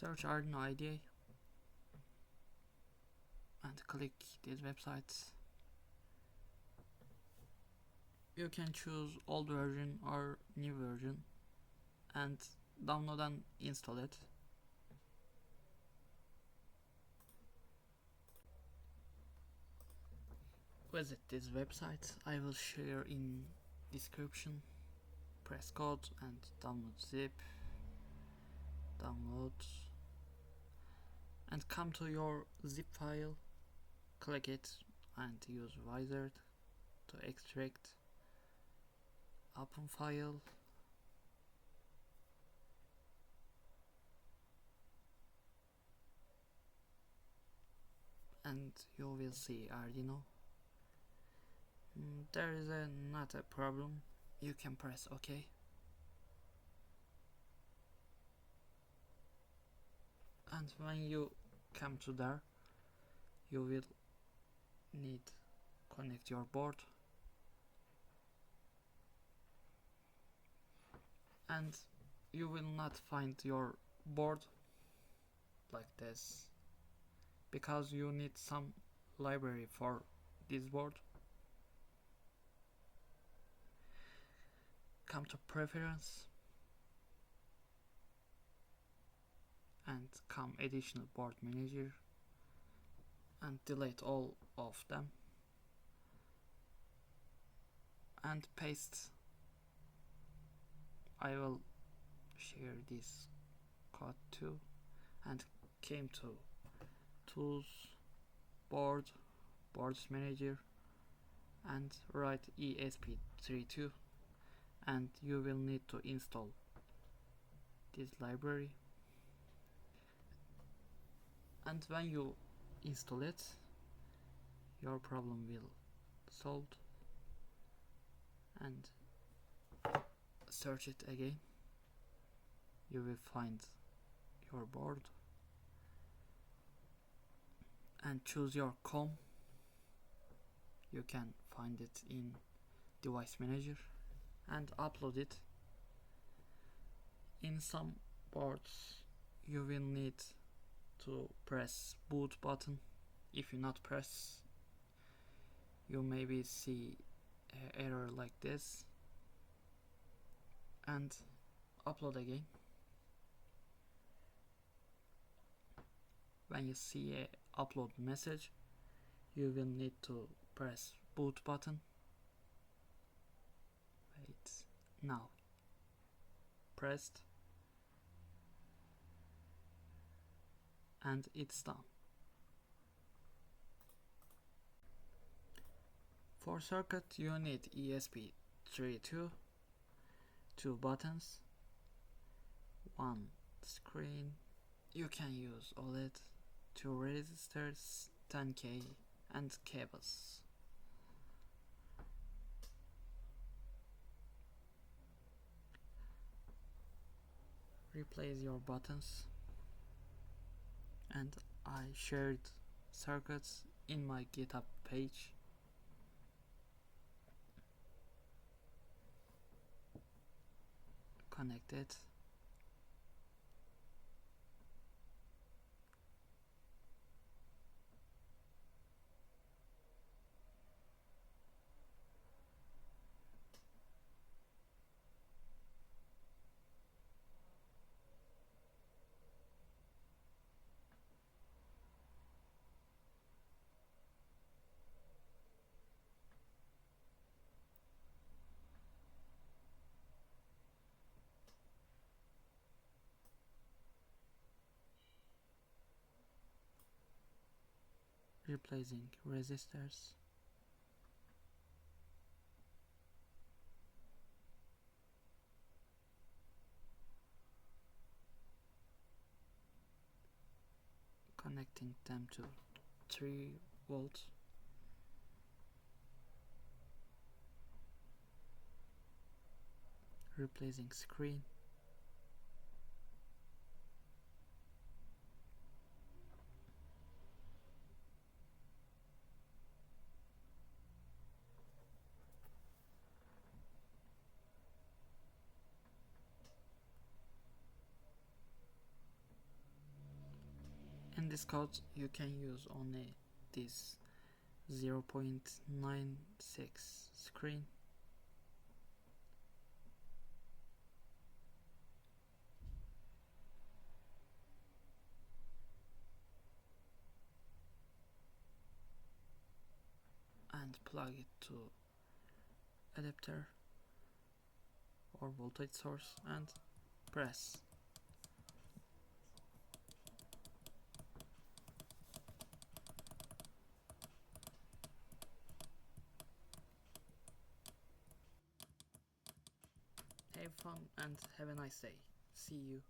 Search Arduino IDE and click this website. You can choose old version or new version and download and install it. Visit this website, I will share in description. Press code and download zip, download, and come to your zip file, click it and use wizard to extract, open file, and you will see Arduino. There is not a problem, you can press OK. And when you come to there, you will need connect your board, and you will not find your board like this because you need some library for this board. Come to preference and come additional board manager and delete all of them and paste. I will share this code too, and came to tools, boards manager, and write ESP32, and you will need to install this library. And when you install it, your problem will solved, and search it again, you will find your board and choose your COM. You can find it in device manager and upload it. In some boards you will need to press boot button. If you not press, you maybe see an error like this, and upload again. When you see a upload message, you will need to press boot button. Wait, now pressed, and it's done. For circuit you need ESP32, 2 buttons, 1 screen, you can use OLED, 2 resistors, 10K, and cables. Replace your buttons, and I shared circuits in my GitHub page. Connect it. Replacing resistors. Connecting them to 3 volts. Replacing screen. this code you can use only this 0.96 screen. And plug it to adapter or voltage source and press. Have fun and have a nice day. See you.